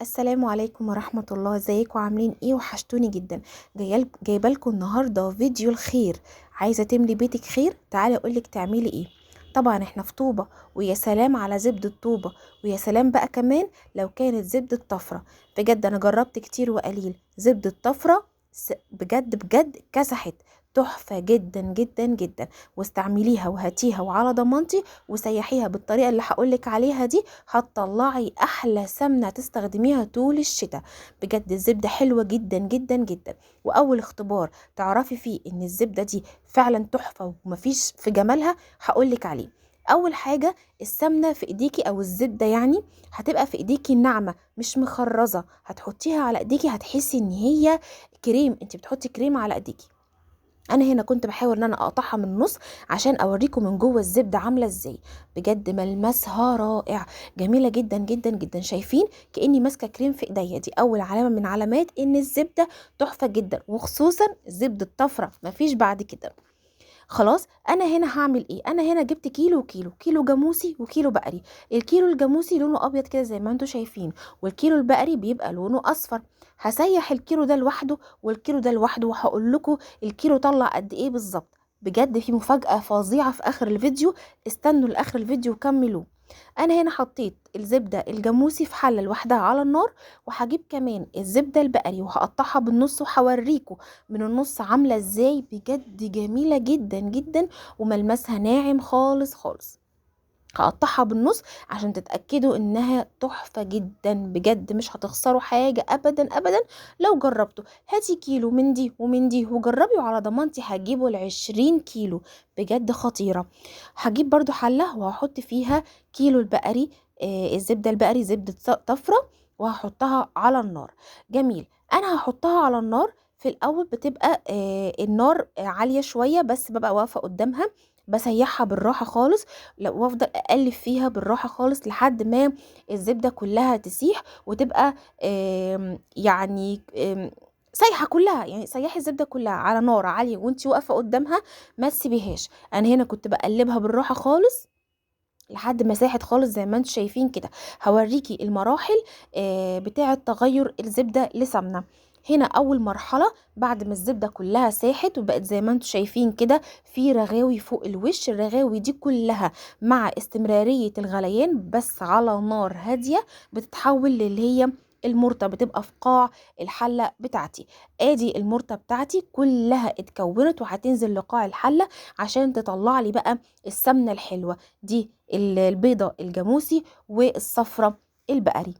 السلام عليكم ورحمة الله، ازيكم عاملين ايه؟ وحشتوني جدا. جايبه لكم النهارده فيديو الخير. عايزه تملي بيتك خير؟ تعالي اقولك تعملي ايه. طبعا احنا في طوبة، ويا سلام على زبدة طوبة، ويا سلام بقى كمان لو كانت زبدة طفرة. بجد انا جربت كتير وقليل زبدة طفرة، بجد بجد كسحت. تحفة جدا جدا جدا. واستعمليها وهاتيها وعلى ضمانتي، وسيحيها بالطريقة اللي هقولك عليها دي، هتطلعي احلى سمنه تستخدميها طول الشتاء. بجد الزبده حلوه جدا جدا جدا. واول اختبار تعرفي فيه ان الزبده دي فعلا تحفه ومفيش في جمالها هقولك عليه. اول حاجه، السمنه في ايديكي او الزبده يعني هتبقى في ايديكي ناعمه مش مخرزه، هتحطيها على ايديكي هتحسي ان هي كريم، انت بتحطي كريم على ايديكي. انا هنا كنت بحاول ان انا اقطعها من النص عشان اوريكم من جوه الزبده عامله ازاي. بجد ملمسها رائع، جميله جدا جدا جدا. شايفين كاني ماسكه كريم في ايديا؟ دي اول علامه من علامات ان الزبده تحفه جدا، وخصوصا زبده طفره مفيش بعد كده. خلاص، انا هنا هعمل ايه؟ انا هنا جبت كيلو وكيلو، كيلو جاموسي وكيلو بقري. الكيلو الجاموسي لونه ابيض كده زي ما انتم شايفين، والكيلو البقري بيبقى لونه اصفر. هسيح الكيلو ده لوحده والكيلو ده لوحده، وهقول لكم الكيلو طلع قد ايه بالظبط. بجد في مفاجأة فظيعة في اخر الفيديو، استنوا لاخر الفيديو وكملوا. انا هنا حطيت الزبدة الجاموسي في حلة لوحدها على النار، وهجيب كمان الزبدة البقري وهقطعها بالنص وهوريكم من النص عاملة ازاي. بجد جميلة جدا جدا، وملمسها ناعم خالص خالص. هقطعها بالنص عشان تتأكدوا انها تحفة جدا. بجد مش هتخسروا حاجة ابدا ابدا لو جربتوا. هاتي كيلو من دي ومن دي وجربي، وعلى ضمانتي هجيبوا ال20 كيلو. بجد خطيرة. هجيب برضو حلة وهحط فيها كيلو البقري، الزبدة البقري زبدة طفرة، وهحطها على النار. جميل. انا هحطها على النار. في الاول بتبقى النار عالية شوية، بس ببقى واقفة قدامها بسيحها بالراحة خالص، وافضل اقلب فيها بالراحه خالص لحد ما الزبده كلها تسيح وتبقى يعني سايحه كلها. يعني سيحي الزبده كلها على نار عاليه وانتي واقفه قدامها، ما تسيبيهاش. انا هنا كنت بقلبها بالراحه خالص لحد ما ساحت خالص زي ما انتم شايفين كده. هوريكي المراحل بتاعه تغير الزبده لسمنه. هنا اول مرحله بعد ما الزبده كلها ساحت وبقت زي ما انتم شايفين كده، في رغاوي فوق الوش. الرغاوي دي كلها مع استمراريه الغليان بس على نار هاديه بتتحول للي هي المرطة، بتبقى في قاع الحلة بتاعتي. ادي المرطة بتاعتي كلها اتكونت وهتنزل لقاع الحلة عشان تطلع لي بقى السمنة الحلوة دي، البيضة الجاموسي والصفرة البقري.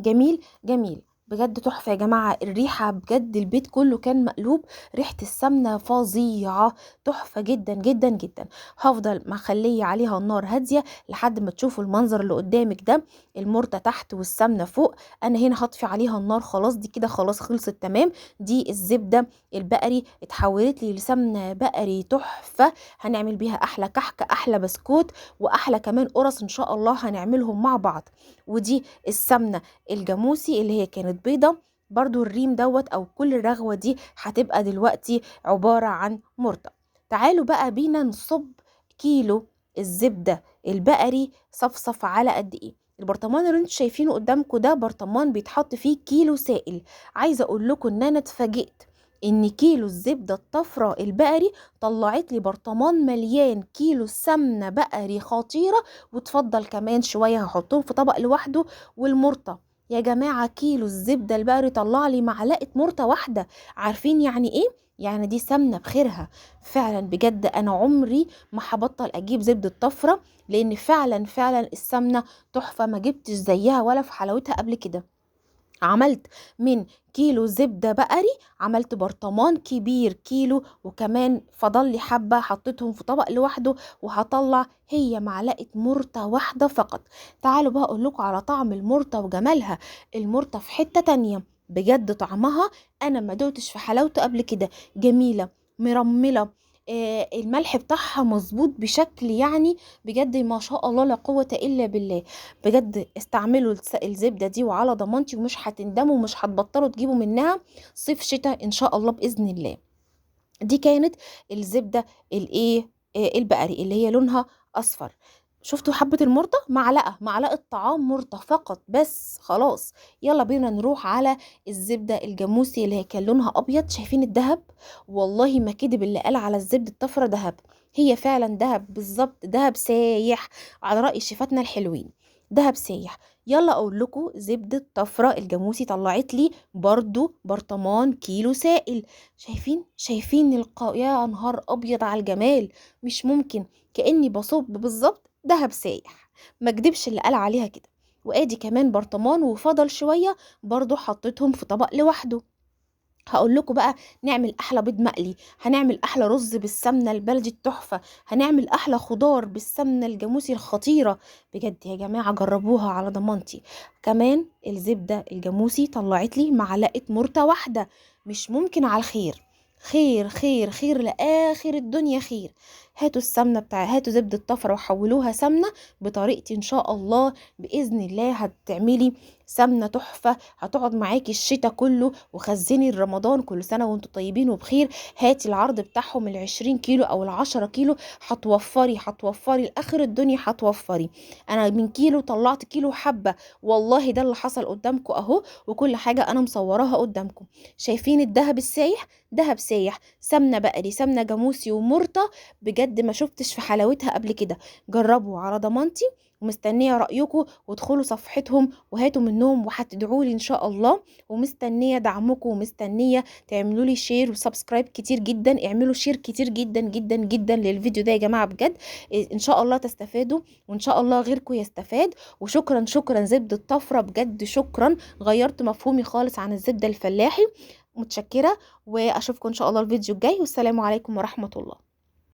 جميل جميل. بجد تحفة يا جماعة. الريحة بجد البيت كله كان مقلوب، ريحة السمنة فظيعة. تحفة جدا جدا جدا. هفضل مخلية عليها النار هادية لحد ما تشوفوا المنظر اللي قدامك ده، المرتة تحت والسمنة فوق. انا هنا هطفي عليها النار خلاص، دي كده خلاص خلصت تمام. دي الزبدة البقري اتحولت لي لسمنة بقري تحفة. هنعمل بيها احلى كحكة، احلى بسكوت، واحلى كمان قرص ان شاء الله هنعملهم مع بعض. ودي السمنة الجاموسي اللي هي كانت بيضة. برضو الريم دوت او كل الرغوة دي هتبقى دلوقتي عبارة عن مرطة. تعالوا بقى بينا نصب كيلو الزبدة البقري صفصف على قد ايه. البرطمان اللي انتوا شايفينه قدامكم ده برطمان بيتحط فيه كيلو سائل. عايزه اقول لكم ان انا اتفاجئت ان كيلو الزبده الطفرة البقري طلعت لي برطمان مليان كيلو سمنه بقري خطيره. وتفضل كمان شويه هحطهم في طبق لوحده. والمرطه يا جماعه، كيلو الزبده البقري طلع لي معلقه مرطه واحده. عارفين يعني ايه؟ يعني دي سمنه بخيرها. فعلا بجد انا عمري ما هبطل اجيب زبده طفره، لان فعلا فعلا السمنه تحفه، ما جبتش زيها ولا في حلاوتها قبل كده. عملت من كيلو زبدة بقري عملت برطمان كبير كيلو، وكمان فضل لي حبة حطيتهم في طبق لوحده. وهطلع هي معلقة مرتة واحدة فقط. تعالوا بقى اقول لكم على طعم المرتة وجمالها. المرتة في حتة تانية. بجد طعمها انا ما دوتش في حلاوته قبل كده. جميلة، مرملة، الملح بتاعها مظبوط بشكل يعني بجد ما شاء الله لا قوة الا بالله. بجد استعملوا الزبدة دي وعلى ضمانتي، ومش هتندموا ومش هتبطلوا تجيبوا منها صيف شتاء ان شاء الله بإذن الله. دي كانت الزبدة الايه البقري اللي هي لونها اصفر. شفتوا حبة المرطة؟ معلقة طعام مرطة فقط بس، خلاص. يلا بينا نروح على الزبدة الجاموسي اللي هي كان لونها أبيض. شايفين الدهب؟ والله ما كدب اللي قال على الزبدة الطفرة دهب، هي فعلا دهب بالظبط، دهب سايح على رأي شيفاتنا الحلوين، دهب سايح. يلا اقول لكم، زبدة طفرة الجاموسي طلعت لي برضو برطمان كيلو سائل. شايفين يا نهار ابيض على الجمال، مش ممكن، كأني بصب بالظبط دهب سايح، ما كدبش اللي قال عليها كده. وادي كمان برطمان وفضل شوية برضو حطيتهم في طبق لوحده. هقول لكم بقى نعمل احلى بيض مقلي، هنعمل احلى رز بالسمنه البلدي التحفه، هنعمل احلى خضار بالسمنه الجاموسي الخطيره. بجد يا جماعه جربوها على ضمانتي. كمان الزبده الجاموسي طلعت لي معلقه مرته واحده. مش ممكن على الخير، خير خير خير لاخر الدنيا خير. هاتوا زبده طفره وحولوها سمنه بطريقتي ان شاء الله. باذن الله هتعملي سمنه تحفه هتقعد معاكي الشتاء كله، وخزني رمضان. كل سنه وانتم طيبين وبخير. هاتي العرض بتاعهم 20 كيلو او 10 كيلو، هتوفري لاخر الدنيا، هتوفري. انا من كيلو طلعت كيلو حبه، والله ده اللي حصل قدامكم اهو، وكل حاجه انا مصوراها قدامكم. شايفين الدهب السايح؟ دهب سايح، سمنه بقري، سمنه جاموسي ومرطه، بجد ما شفتش في حلاوتها قبل كده. جربوا على ضمانتي، ومستنيه رايكم، وادخلوا صفحتهم وهاتوا منهم وهتدعوا لي ان شاء الله. ومستنيه دعمكم، ومستنيه تعملوا لي شير وسبسكرايب كتير جدا. اعملوا شير كتير جدا جدا جدا للفيديو ده يا جماعه بجد. ان شاء الله تستفادوا، وان شاء الله غيركم يستفاد. وشكرا شكرا زبده الطفره، بجد شكرا، غيرت مفهومي خالص عن الزبده الفلاحي. متشكره، واشوفكم ان شاء الله الفيديو الجاي، والسلام عليكم ورحمه الله.